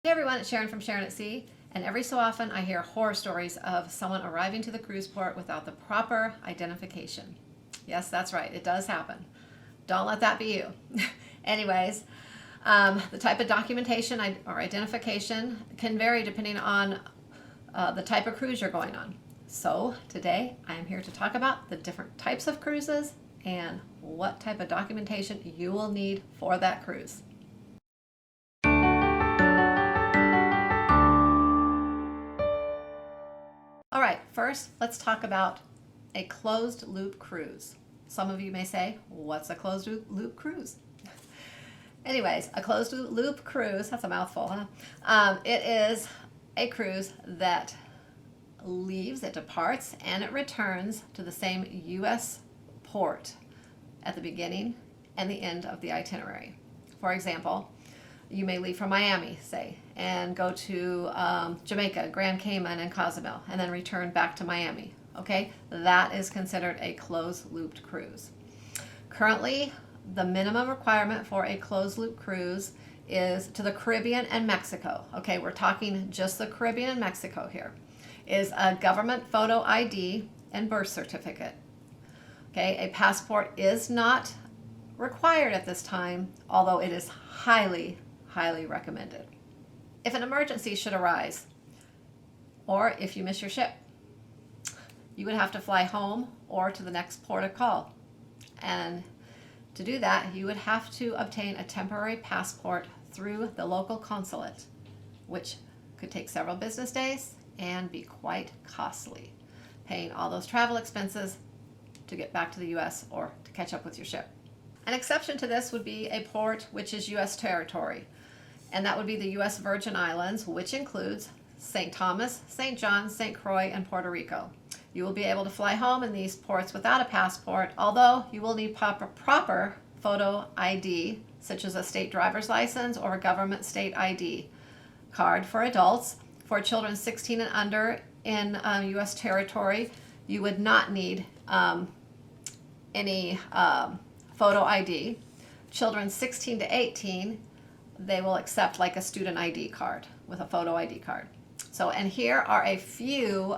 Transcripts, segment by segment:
Hey everyone, it's Sharon from Sharonatsea, and every so often I hear horror stories of someone arriving to the cruise port without the proper identification. Yes, that's right, it does happen. Don't let that be you. Anyways, the type of documentation or identification can vary depending on the type of cruise you're going on. So today I am here to talk about the different types of cruises and what type of documentation you will need for that cruise. All right, first let's talk about a closed loop cruise. Some of you may say, what's a closed loop cruise? Anyways, a closed loop cruise, that's a mouthful, huh? It is a cruise that leaves, it departs, and it returns to the same U.S. port at the beginning and the end of the itinerary. For example, you may leave from Miami, say, and go to Jamaica, Grand Cayman, and Cozumel, and then return back to Miami. Okay, that is considered a closed-looped cruise. Currently, the minimum requirement for a closed-loop cruise is to the Caribbean and Mexico. Okay, we're talking just the Caribbean and Mexico here. Is a government photo ID and birth certificate. Okay, a passport is not required at this time, although it is highly recommended. If an emergency should arise, or if you miss your ship, you would have to fly home or to the next port of call. And to do that, you would have to obtain a temporary passport through the local consulate, which could take several business days and be quite costly, paying all those travel expenses to get back to the U.S. or to catch up with your ship. An exception to this would be a port which is U.S. territory, and that would be the U.S. Virgin Islands, which includes St. Thomas, St. John, St. Croix, and Puerto Rico. You will be able to fly home in these ports without a passport, although you will need proper photo ID, such as a state driver's license or a government state ID card for adults. For children 16 and under in U.S. territory, you would not need any photo ID. Children 16 to 18, they will accept like a student ID card with a photo ID card. So, and here are a few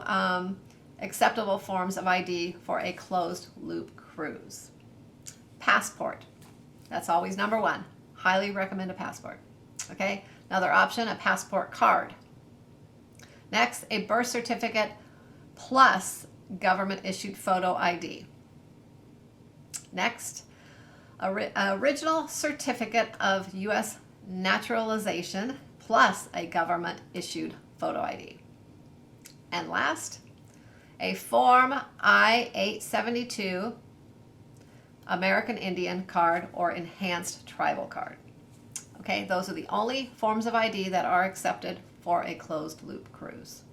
acceptable forms of ID for a closed loop cruise. Passport, that's always number one. Highly recommend a passport. Okay, another option, a passport card. Next, a birth certificate plus government issued photo ID. Next, original certificate of U.S. naturalization plus a government issued photo ID. And last, a Form I-872 American Indian card or enhanced tribal card. Okay, those are the only forms of ID that are accepted for a closed loop cruise.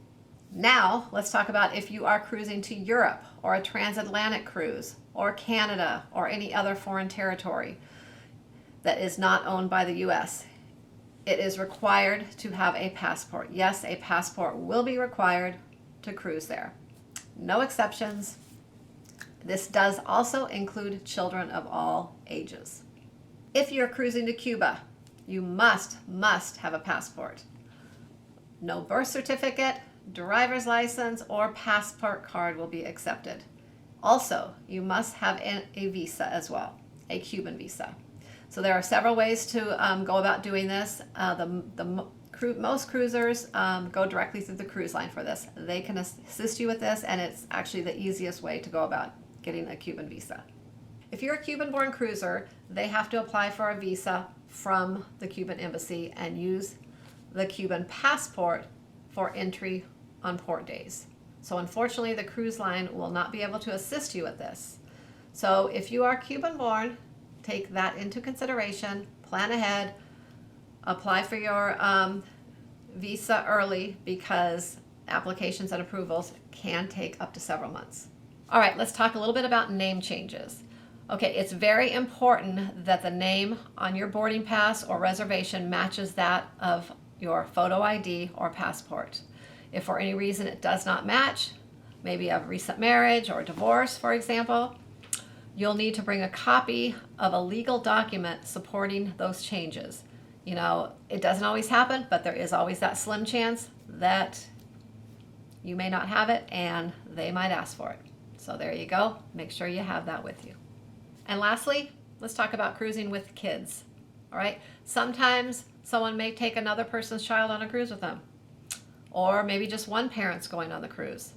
Now, let's talk about if you are cruising to Europe or a transatlantic cruise or Canada or any other foreign territory that is not owned by the U.S. It is required to have a passport. Yes, a passport will be required to cruise there. No exceptions. This does also include children of all ages. If you're cruising to Cuba, you must have a passport. No birth certificate, driver's license, or passport card will be accepted. Also, you must have a visa as well, a Cuban visa. So there are several ways to go about doing this. Most cruisers go directly through the cruise line for this. They can assist you with this, and it's actually the easiest way to go about getting a Cuban visa. If you're a Cuban-born cruiser, they have to apply for a visa from the Cuban embassy and use the Cuban passport for entry on port days. So unfortunately, the cruise line will not be able to assist you with this. So if you are Cuban-born, take that into consideration, plan ahead, apply for your visa early because applications and approvals can take up to several months. All right, let's talk a little bit about name changes. Okay, it's very important that the name on your boarding pass or reservation matches that of your photo ID or passport. If for any reason it does not match, maybe a recent marriage or divorce, for example, you'll need to bring a copy of a legal document supporting those changes. You know, it doesn't always happen, but there is always that slim chance that you may not have it and they might ask for it. So there you go. Make sure you have that with you. And lastly, let's talk about cruising with kids. All right. Sometimes someone may take another person's child on a cruise with them, or maybe just one parent's going on the cruise.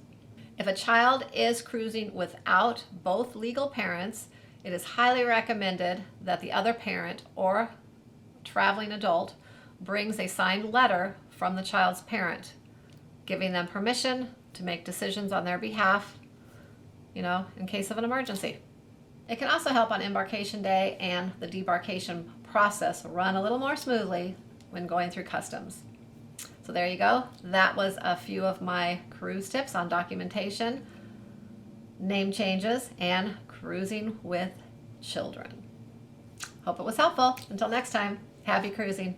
If a child is cruising without both legal parents, it is highly recommended that the other parent or traveling adult brings a signed letter from the child's parent, giving them permission to make decisions on their behalf, you know, in case of an emergency. It can also help on embarkation day and the debarkation process run a little more smoothly when going through customs. So there you go. That was a few of my cruise tips on documentation, name changes, and cruising with children. Hope it was helpful. Until next time, happy cruising.